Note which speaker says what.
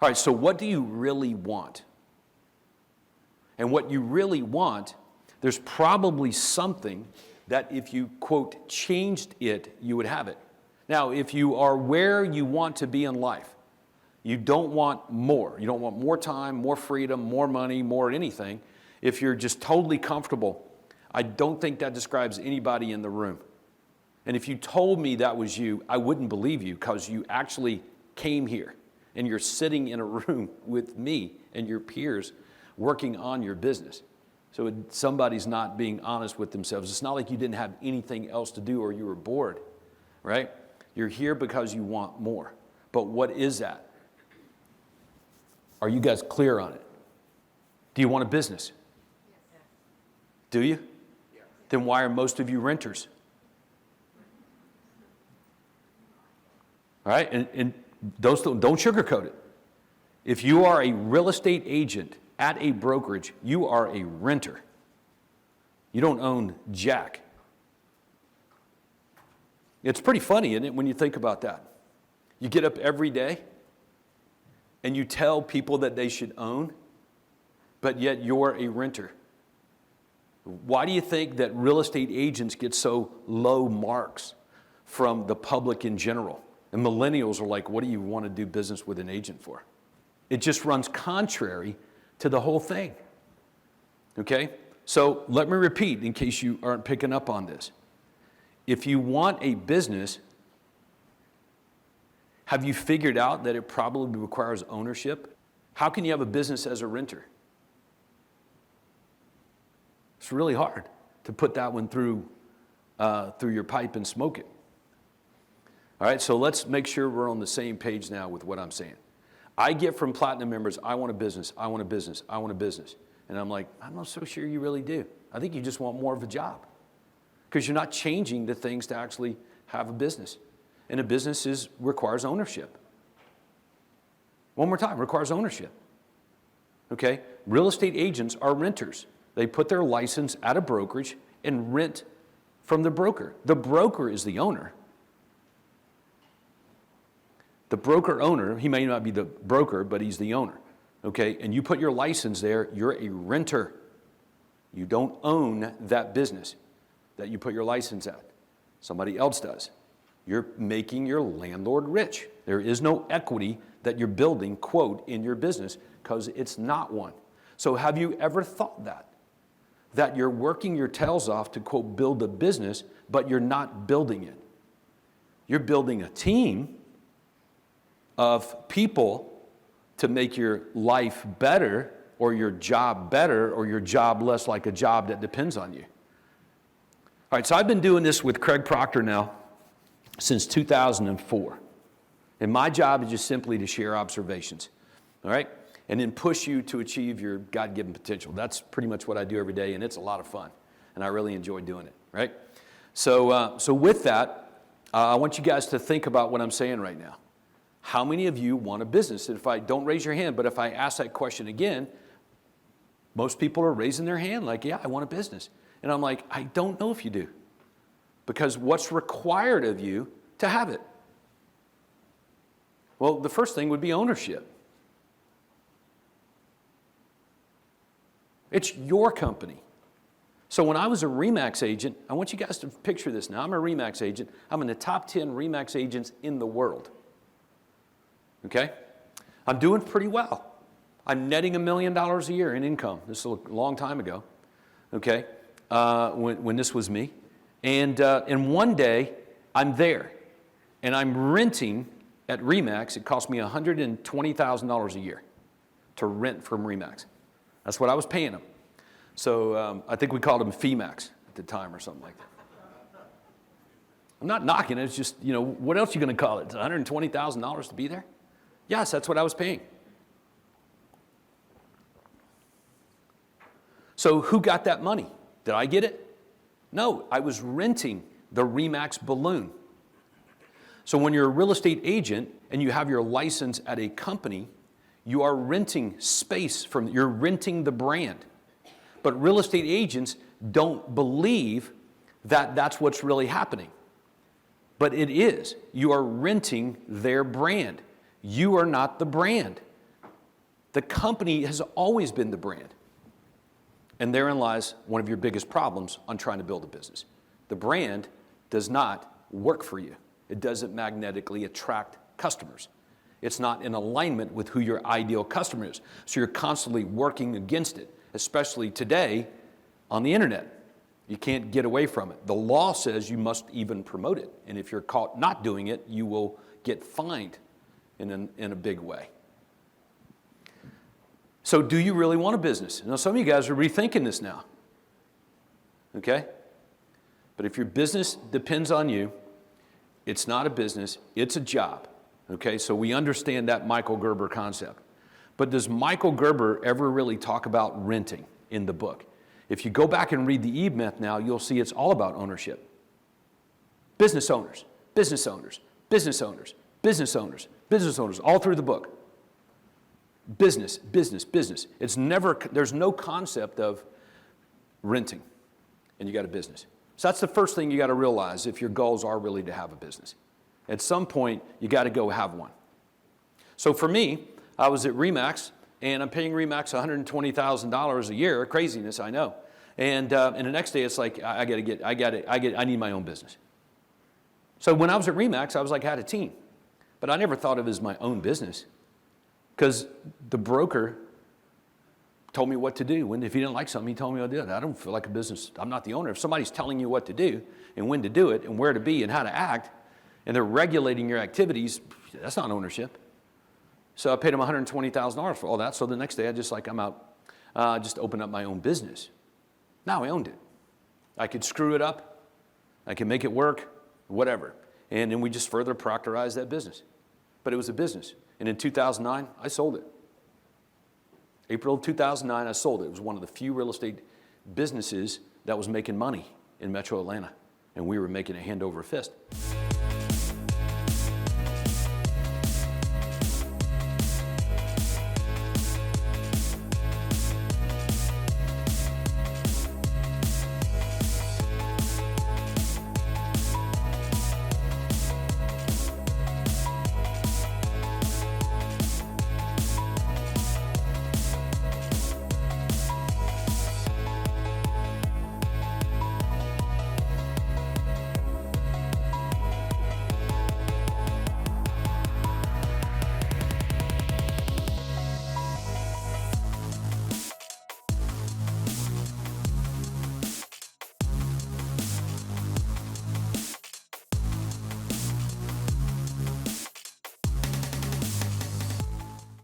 Speaker 1: All right, so what do you really want? And what you really want, there's probably something that if you, quote, changed it, you would have it. Now, if you are where you want to be in life, you don't want more. You don't want more time, more freedom, more money, more anything. If you're just totally comfortable, I don't think that describes anybody in the room. And if you told me that was you, I wouldn't believe you, because you actually came here and you're sitting in a room with me and your peers working on your business. So somebody's not being honest with themselves. It's not like you didn't have anything else to do or you were bored, right? You're here because you want more. But what is that? Are you guys clear on it? Do you want a business? Yes. Do you? Yes. Then why are most of you renters? All right, and don't sugarcoat it. If you are a real estate agent at a brokerage, you are a renter. You don't own jack. It's pretty funny, isn't it, when you think about that? You get up every day and you tell people that they should own, but yet you're a renter. Why do you think that real estate agents get so low marks from the public in general? And millennials are like, what do you want to do business with an agent for? It just runs contrary to the whole thing. Okay? So let me repeat in case you aren't picking up on this. If you want a business, have you figured out that it probably requires ownership? How can you have a business as a renter? It's really hard to put that one through your pipe and smoke it. All right, so let's make sure we're on the same page now with what I'm saying. I get from Platinum members, I want a business, I want a business, I want a business. And I'm like, I'm not so sure you really do. I think you just want more of a job, because you're not changing the things to actually have a business. And a business requires ownership. One more time, requires ownership. Okay? Real estate agents are renters. They put their license at a brokerage and rent from the broker. The broker is the owner. The broker owner, he may not be the broker, but he's the owner. Okay? And you put your license there, you're a renter. You don't own that business that you put your license at. Somebody else does. You're making your landlord rich. There is no equity that you're building, quote, in your business, because it's not one. So have you ever thought that? That you're working your tails off to, quote, build a business, but you're not building it. You're building a team of people to make your life better, or your job better, or your job less like a job that depends on you. All right, so I've been doing this with Craig Proctor now since 2004. And my job is just simply to share observations, all right? And then push you to achieve your God-given potential. That's pretty much what I do every day, and it's a lot of fun. And I really enjoy doing it, right? So with that, I want you guys to think about what I'm saying right now. How many of you want a business? And if I don't raise your hand, but if I ask that question again, most people are raising their hand like, yeah, I want a business. And I'm like, I don't know if you do. Because what's required of you to have it? Well, the first thing would be ownership. It's your company. So when I was a RE/MAX agent, I want you guys to picture this now. I'm a RE/MAX agent. I'm in the top 10 RE/MAX agents in the world. Okay? I'm doing pretty well. I'm netting $1 million a year in income. This is a long time ago. Okay? When this was me. And one day, I'm there. And I'm renting at RE/MAX. It cost me $120,000 a year to rent from RE/MAX. That's what I was paying them. So I think we called them fee-max at the time or something like that. I'm not knocking it. It's just, what else are you going to call it? It's $120,000 to be there? Yes, that's what I was paying. So who got that money? Did I get it? No, I was renting the RE/MAX balloon. So when you're a real estate agent and you have your license at a company, you are renting space you're renting the brand. But real estate agents don't believe that that's what's really happening. But it is. You are renting their brand. You are not the brand. The company has always been the brand. And therein lies one of your biggest problems on trying to build a business. The brand does not work for you. It doesn't magnetically attract customers. It's not in alignment with who your ideal customer is. So you're constantly working against it, especially today on the internet. You can't get away from it. The law says you must even promote it. And if you're caught not doing it, you will get fined in a big way. So do you really want a business? Now, some of you guys are rethinking this now. Okay? But if your business depends on you, it's not a business, it's a job. Okay? So we understand that Michael Gerber concept. But does Michael Gerber ever really talk about renting in the book? If you go back and read the E-Myth now, you'll see it's all about ownership. Business owners, business owners, business owners, business owners, business owners, all through the book. Business, business, business. It's never, there's no concept of renting, and you got a business. So that's the first thing you got to realize if your goals are really to have a business. At some point, you got to go have one. So for me, I was at RE/MAX, and I'm paying RE/MAX $120,000 a year. Craziness, I know. And the next day, it's like I need my own business. So when I was at RE/MAX, I was like, I had a team, but I never thought of it as my own business. Because the broker told me what to do. If he didn't like something, he told me what to do. I don't feel like a business. I'm not the owner. If somebody's telling you what to do and when to do it and where to be and how to act, and they're regulating your activities, that's not ownership. So I paid him $120,000 for all that. So the next day, I'm out, just open up my own business. Now I owned it. I could screw it up. I could make it work, whatever. And then we just further proctorized that business. But it was a business. And in 2009, I sold it. April of 2009, I sold it. It was one of the few real estate businesses that was making money in Metro Atlanta. And we were making it hand over fist.